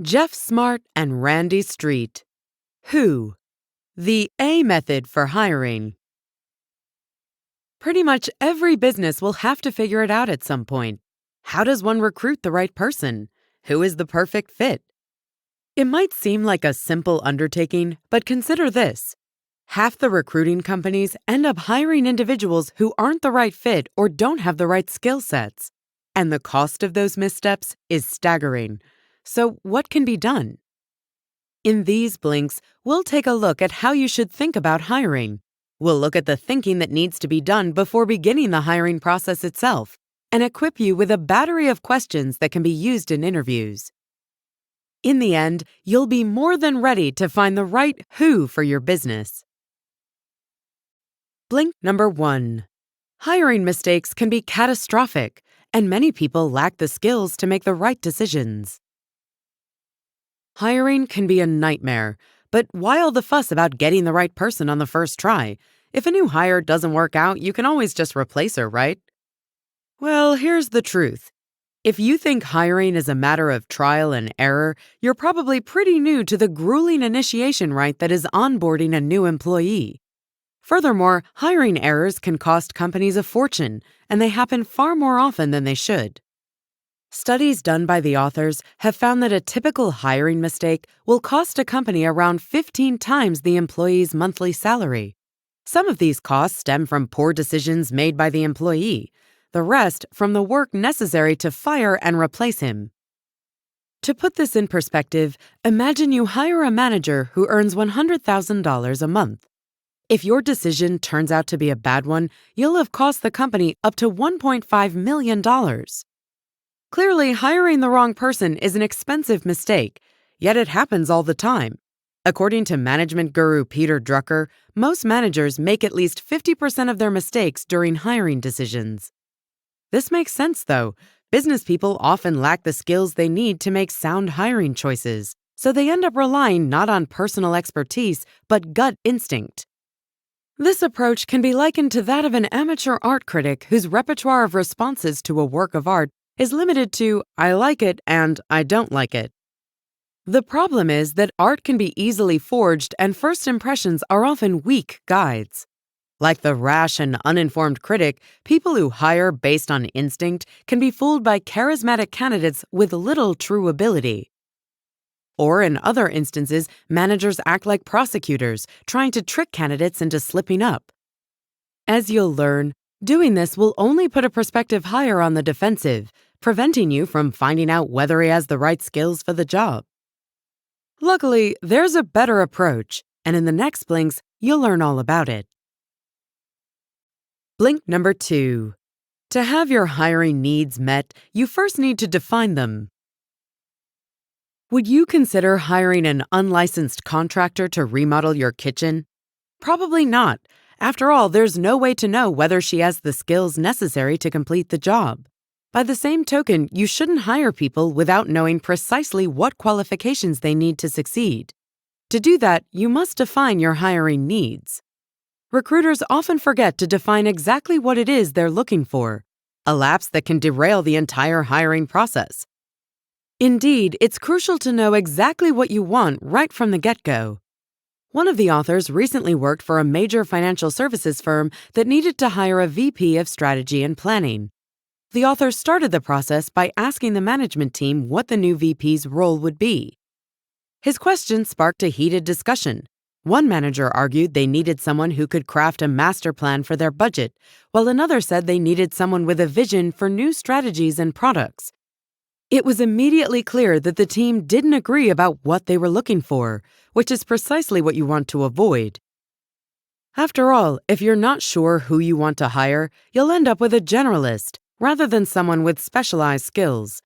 Jeff Smart and Randy Street. Who? The A method for hiring. Pretty much every business will have to figure it out at some point. How does one recruit the right person? Who is the perfect fit? It might seem like a simple undertaking, but consider this. Half the recruiting companies end up hiring individuals who aren't the right fit or don't have the right skill sets. And the cost of those missteps is staggering. So what can be done? In these blinks, we'll take a look at how you should think about hiring. We'll look at the thinking that needs to be done before beginning the hiring process itself, and equip you with a battery of questions that can be used in interviews. In the end, you'll be more than ready to find the right who for your business. Blink number 1. Hiring mistakes can be catastrophic, and many people lack the skills to make the right decisions. Hiring can be a nightmare, but why all the fuss about getting the right person on the first try? If a new hire doesn't work out, you can always just replace her, right? Well, here's the truth. If you think hiring is a matter of trial and error, you're probably pretty new to the grueling initiation rite that is onboarding a new employee. Furthermore, hiring errors can cost companies a fortune, and they happen far more often than they should. Studies done by the authors have found that a typical hiring mistake will cost a company around 15 times the employee's monthly salary. Some of these costs stem from poor decisions made by the employee, the rest from the work necessary to fire and replace him. To put this in perspective, imagine you hire a manager who earns $100,000 a month. If your decision turns out to be a bad one, you'll have cost the company up to $1.5 million. Clearly, hiring the wrong person is an expensive mistake, yet it happens all the time. According to management guru Peter Drucker, most managers make at least 50% of their mistakes during hiring decisions. This makes sense, though. Business people often lack the skills they need to make sound hiring choices, so they end up relying not on personal expertise, but gut instinct. This approach can be likened to that of an amateur art critic whose repertoire of responses to a work of art is limited to "I like it" and "I don't like it." The problem is that art can be easily forged and first impressions are often weak guides. Like the rash and uninformed critic, people who hire based on instinct can be fooled by charismatic candidates with little true ability. Or in other instances, managers act like prosecutors, trying to trick candidates into slipping up. As you'll learn, doing this will only put a prospective hire on the defensive, preventing you from finding out whether he has the right skills for the job. Luckily, there's a better approach, and in the next blinks, you'll learn all about it. Blink number 2. To have your hiring needs met, you first need to define them. Would you consider hiring an unlicensed contractor to remodel your kitchen? Probably not. After all, there's no way to know whether she has the skills necessary to complete the job. By the same token, you shouldn't hire people without knowing precisely what qualifications they need to succeed. To do that, you must define your hiring needs. Recruiters often forget to define exactly what it is they're looking for, a lapse that can derail the entire hiring process. Indeed, it's crucial to know exactly what you want right from the get-go. One of the authors recently worked for a major financial services firm that needed to hire a VP of strategy and planning. The author started the process by asking the management team what the new VP's role would be. His question sparked a heated discussion. One manager argued they needed someone who could craft a master plan for their budget, while another said they needed someone with a vision for new strategies and products. It was immediately clear that the team didn't agree about what they were looking for, which is precisely what you want to avoid. After all, if you're not sure who you want to hire, you'll end up with a generalist rather than someone with specialized skills.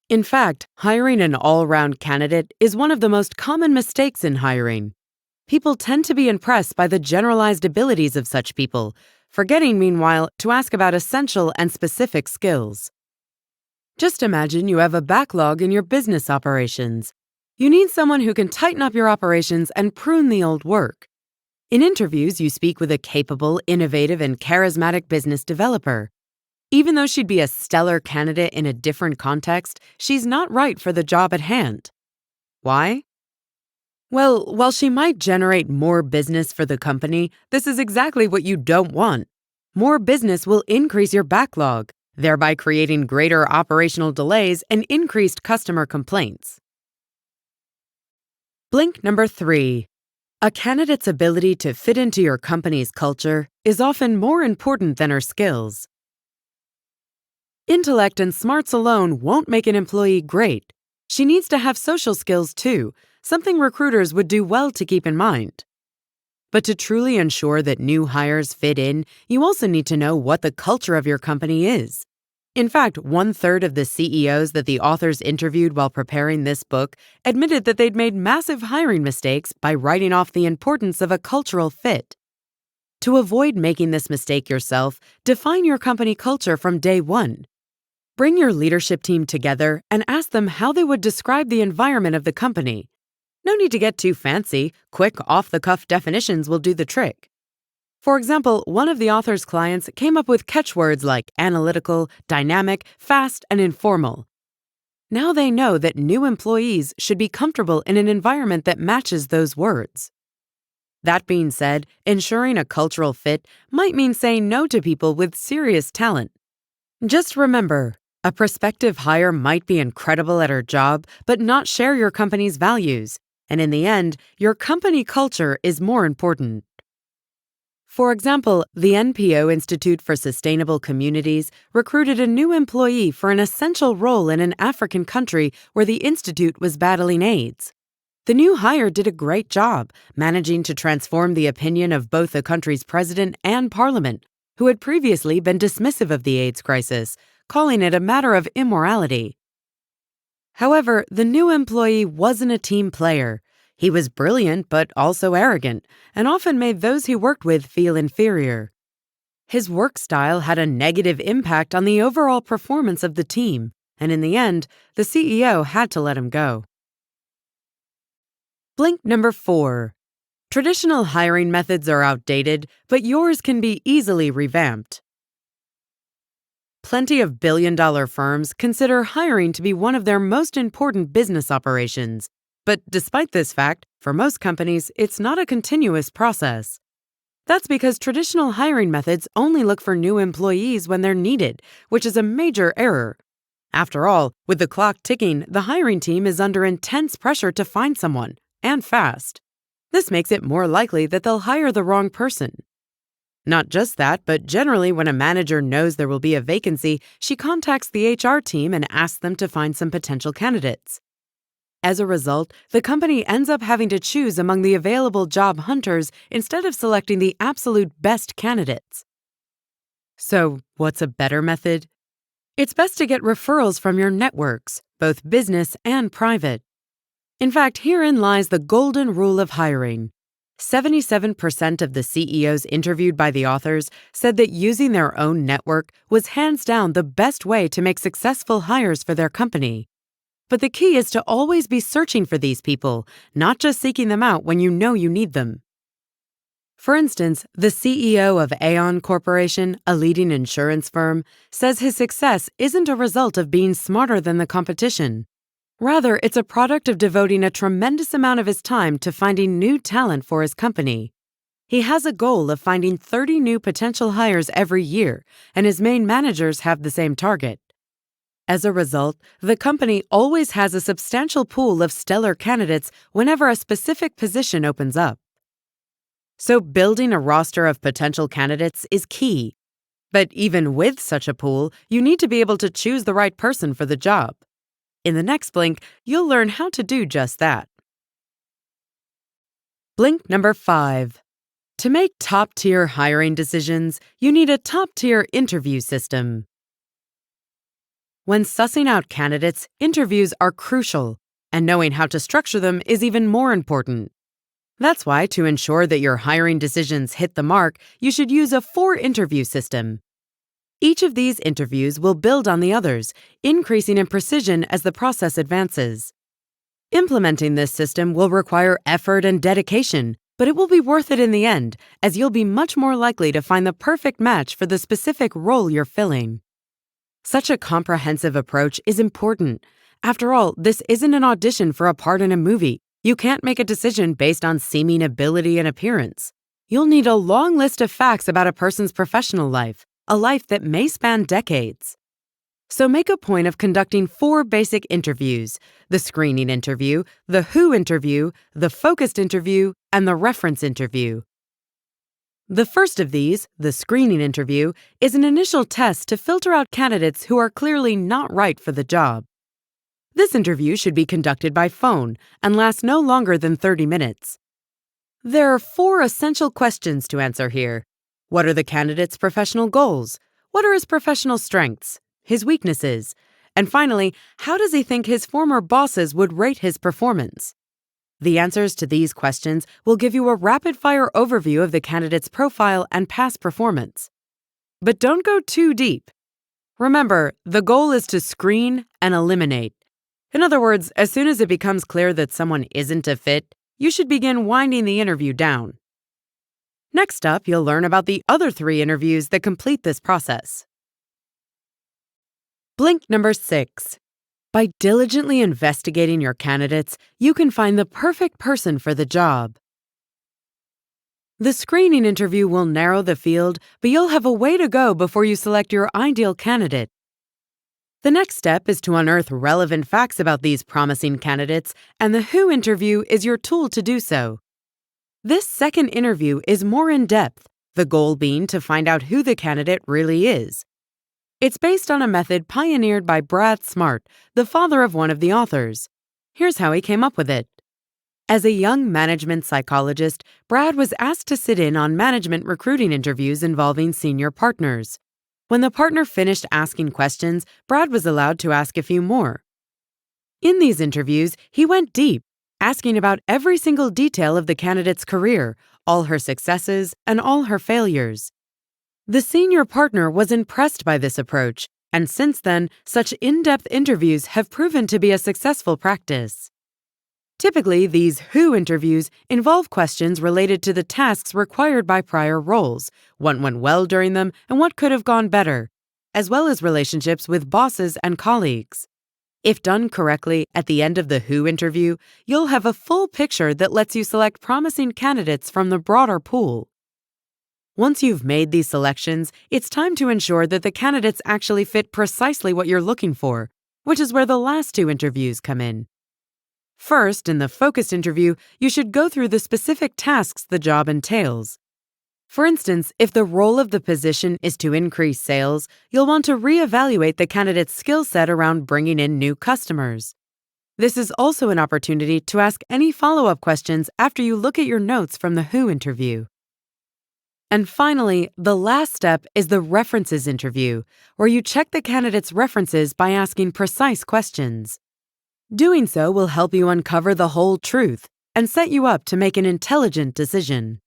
In fact, hiring an all-round candidate is one of the most common mistakes in hiring. People tend to be impressed by the generalized abilities of such people, forgetting, meanwhile, to ask about essential and specific skills. Just imagine you have a backlog in your business operations. You need someone who can tighten up your operations and prune the old work. In interviews, you speak with a capable, innovative, and charismatic business developer. Even though she'd be a stellar candidate in a different context, she's not right for the job at hand. Why? Well, while she might generate more business for the company, this is exactly what you don't want. More business will increase your backlog, thereby creating greater operational delays and increased customer complaints. Blink number 3. A candidate's ability to fit into your company's culture is often more important than her skills. Intellect and smarts alone won't make an employee great. She needs to have social skills too, something recruiters would do well to keep in mind. But to truly ensure that new hires fit in, you also need to know what the culture of your company is. In fact, 1/3 of the CEOs that the authors interviewed while preparing this book admitted that they'd made massive hiring mistakes by writing off the importance of a cultural fit. To avoid making this mistake yourself, define your company culture from day one. Bring your leadership team together and ask them how they would describe the environment of the company. No need to get too fancy. Quick, off-the-cuff definitions will do the trick. For example, one of the author's clients came up with catchwords like analytical, dynamic, fast, and informal. Now they know that new employees should be comfortable in an environment that matches those words. That being said, ensuring a cultural fit might mean saying no to people with serious talent. Just remember, a prospective hire might be incredible at her job, but not share your company's values. And in the end, your company culture is more important. For example, the NPO Institute for Sustainable Communities recruited a new employee for an essential role in an African country where the institute was battling AIDS. The new hire did a great job, managing to transform the opinion of both the country's president and parliament, who had previously been dismissive of the AIDS crisis, calling it a matter of immorality. However, the new employee wasn't a team player. He was brilliant but also arrogant, and often made those he worked with feel inferior. His work style had a negative impact on the overall performance of the team, and in the end, the CEO had to let him go. Blink number 4. Traditional hiring methods are outdated, but yours can be easily revamped. Plenty of billion-dollar firms consider hiring to be one of their most important business operations. But despite this fact, for most companies, it's not a continuous process. That's because traditional hiring methods only look for new employees when they're needed, which is a major error. After all, with the clock ticking, the hiring team is under intense pressure to find someone, and fast. This makes it more likely that they'll hire the wrong person. Not just that, but generally when a manager knows there will be a vacancy, she contacts the HR team and asks them to find some potential candidates. As a result, the company ends up having to choose among the available job hunters instead of selecting the absolute best candidates. So, what's a better method? It's best to get referrals from your networks, both business and private. In fact, herein lies the golden rule of hiring. 77% of the CEOs interviewed by the authors said that using their own network was hands down the best way to make successful hires for their company. But the key is to always be searching for these people, not just seeking them out when you know you need them. For instance, the CEO of Aon Corporation, a leading insurance firm, says his success isn't a result of being smarter than the competition. Rather, it's a product of devoting a tremendous amount of his time to finding new talent for his company. He has a goal of finding 30 new potential hires every year, and his main managers have the same target. As a result, the company always has a substantial pool of stellar candidates whenever a specific position opens up. So building a roster of potential candidates is key. But even with such a pool, you need to be able to choose the right person for the job. In the next Blink, you'll learn how to do just that. Blink number 5. To make top-tier hiring decisions, you need a top-tier interview system. When sussing out candidates, interviews are crucial, and knowing how to structure them is even more important. That's why, to ensure that your hiring decisions hit the mark, you should use a 4-interview system. Each of these interviews will build on the others, increasing in precision as the process advances. Implementing this system will require effort and dedication, but it will be worth it in the end, as you'll be much more likely to find the perfect match for the specific role you're filling. Such a comprehensive approach is important, After all, this isn't an audition for a part in a movie. You can't make a decision based on seeming ability and appearance. You'll need a long list of facts about a person's professional life, a life that may span decades. So make a point of conducting 4 basic interviews: the screening interview, the who interview, the focused interview, and the reference interview. The first of these, the screening interview, is an initial test to filter out candidates who are clearly not right for the job. This interview should be conducted by phone and last no longer than 30 minutes. There are 4 essential questions to answer here. What are the candidate's professional goals? What are his professional strengths? His weaknesses? And finally, how does he think his former bosses would rate his performance? The answers to these questions will give you a rapid-fire overview of the candidate's profile and past performance. But don't go too deep. Remember, the goal is to screen and eliminate. In other words, as soon as it becomes clear that someone isn't a fit, you should begin winding the interview down. Next up, you'll learn about the other 3 interviews that complete this process. Blink number 6. By diligently investigating your candidates, you can find the perfect person for the job. The screening interview will narrow the field, but you'll have a way to go before you select your ideal candidate. The next step is to unearth relevant facts about these promising candidates, and the who interview is your tool to do so. This second interview is more in-depth, the goal being to find out who the candidate really is. It's based on a method pioneered by Brad Smart, the father of one of the authors. Here's how he came up with it. As a young management psychologist, Brad was asked to sit in on management recruiting interviews involving senior partners. When the partner finished asking questions, Brad was allowed to ask a few more. In these interviews, he went deep, asking about every single detail of the candidate's career, all her successes, and all her failures. The senior partner was impressed by this approach, and since then, such in-depth interviews have proven to be a successful practice. Typically, these who interviews involve questions related to the tasks required by prior roles, what went well during them, and what could have gone better, as well as relationships with bosses and colleagues. If done correctly, at the end of the who interview, you'll have a full picture that lets you select promising candidates from the broader pool. Once you've made these selections, it's time to ensure that the candidates actually fit precisely what you're looking for, which is where the last 2 interviews come in. First, in the focused interview, you should go through the specific tasks the job entails. For instance, if the role of the position is to increase sales, you'll want to reevaluate the candidate's skill set around bringing in new customers. This is also an opportunity to ask any follow-up questions after you look at your notes from the who interview. And finally, the last step is the references interview, where you check the candidate's references by asking precise questions. Doing so will help you uncover the whole truth and set you up to make an intelligent decision.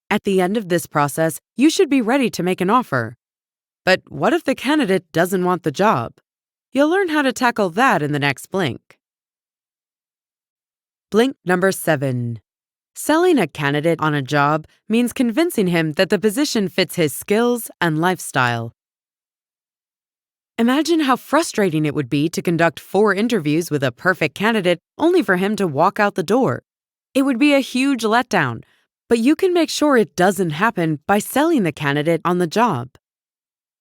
At the end of this process, you should be ready to make an offer. But what if the candidate doesn't want the job? You'll learn how to tackle that in the next Blink. Blink number 7. Selling a candidate on a job means convincing him that the position fits his skills and lifestyle. Imagine how frustrating it would be to conduct 4 interviews with a perfect candidate only for him to walk out the door. It would be a huge letdown, but you can make sure it doesn't happen by selling the candidate on the job.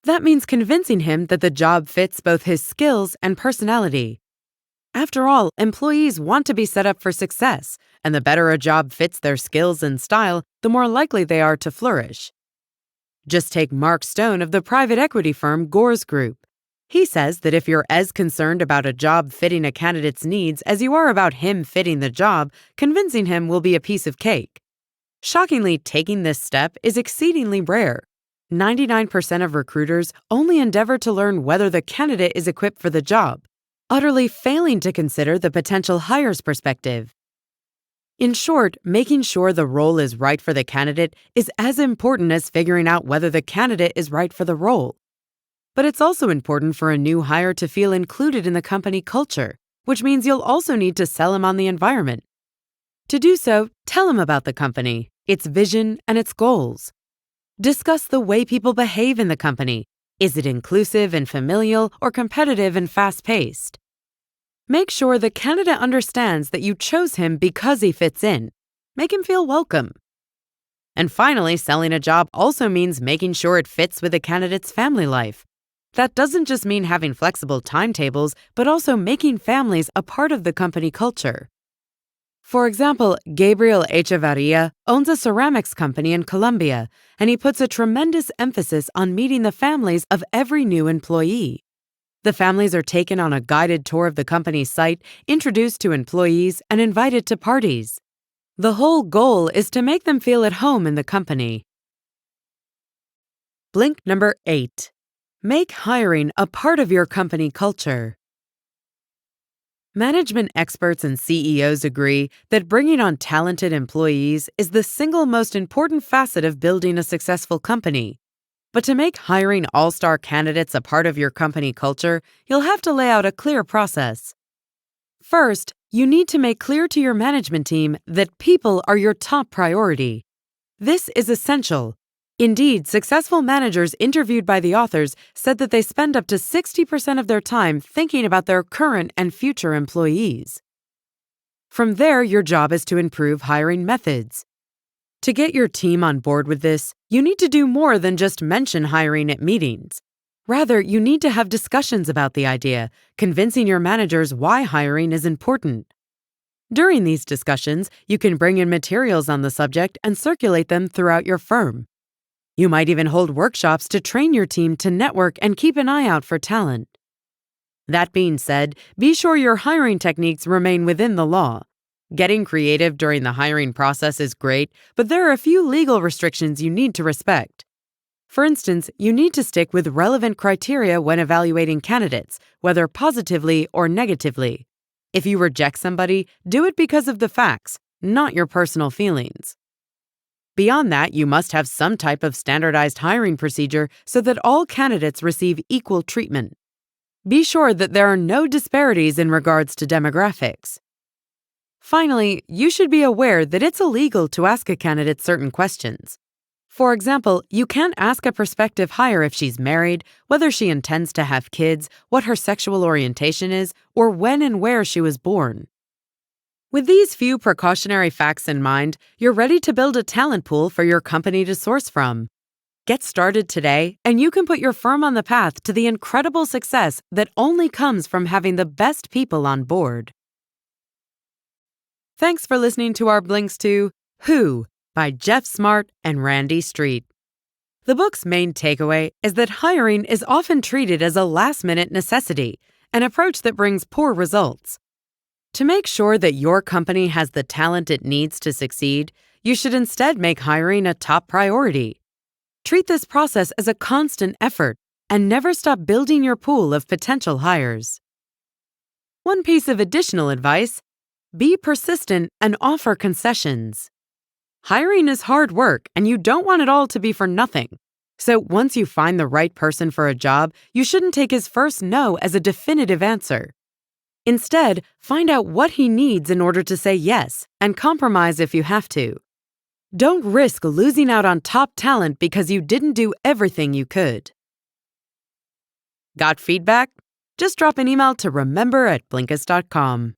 That means convincing him that the job fits both his skills and personality. After all, employees want to be set up for success, and the better a job fits their skills and style, the more likely they are to flourish. Just take Mark Stone of the private equity firm Gores Group. He says that if you're as concerned about a job fitting a candidate's needs as you are about him fitting the job, convincing him will be a piece of cake. Shockingly, taking this step is exceedingly rare. 99% of recruiters only endeavor to learn whether the candidate is equipped for the job, utterly failing to consider the potential hire's perspective. In short, making sure the role is right for the candidate is as important as figuring out whether the candidate is right for the role. But it's also important for a new hire to feel included in the company culture, which means you'll also need to sell him on the environment. To do so, tell him about the company, its vision, and its goals. Discuss the way people behave in the company. Is it inclusive and familial or competitive and fast-paced? Make sure the candidate understands that you chose him because he fits in. Make him feel welcome. And finally, selling a job also means making sure it fits with the candidate's family life. That doesn't just mean having flexible timetables, but also making families a part of the company culture. For example, Gabriel Echevarria owns a ceramics company in Colombia, and he puts a tremendous emphasis on meeting the families of every new employee. The families are taken on a guided tour of the company's site, introduced to employees, and invited to parties. The whole goal is to make them feel at home in the company. Blink number 8. Make hiring a part of your company culture. Management experts and CEOs agree that bringing on talented employees is the single most important facet of building a successful company. But to make hiring all-star candidates a part of your company culture, you'll have to lay out a clear process. First, you need to make clear to your management team that people are your top priority. This is essential. Indeed, successful managers interviewed by the authors said that they spend up to 60% of their time thinking about their current and future employees. From there, your job is to improve hiring methods. To get your team on board with this, you need to do more than just mention hiring at meetings. Rather, you need to have discussions about the idea, convincing your managers why hiring is important. During these discussions, you can bring in materials on the subject and circulate them throughout your firm. You might even hold workshops to train your team to network and keep an eye out for talent. That being said, be sure your hiring techniques remain within the law. Getting creative during the hiring process is great, but there are a few legal restrictions you need to respect. For instance, you need to stick with relevant criteria when evaluating candidates, whether positively or negatively. If you reject somebody, do it because of the facts, not your personal feelings. Beyond that, you must have some type of standardized hiring procedure so that all candidates receive equal treatment. Be sure that there are no disparities in regards to demographics. Finally, you should be aware that it's illegal to ask a candidate certain questions. For example, you can't ask a prospective hire if she's married, whether she intends to have kids, what her sexual orientation is, or when and where she was born. With these few precautionary facts in mind, you're ready to build a talent pool for your company to source from. Get started today, and you can put your firm on the path to the incredible success that only comes from having the best people on board. Thanks for listening to our blinks to Who by Jeff Smart and Randy Street. The book's main takeaway is that hiring is often treated as a last-minute necessity, an approach that brings poor results. To make sure that your company has the talent it needs to succeed, you should instead make hiring a top priority. Treat this process as a constant effort and never stop building your pool of potential hires. One piece of additional advice: be persistent and offer concessions. Hiring is hard work, and you don't want it all to be for nothing. So once you find the right person for a job, you shouldn't take his first no as a definitive answer. Instead, find out what he needs in order to say yes, and compromise if you have to. Don't risk losing out on top talent because you didn't do everything you could. Got feedback? Just drop an email to remember@blinkist.com.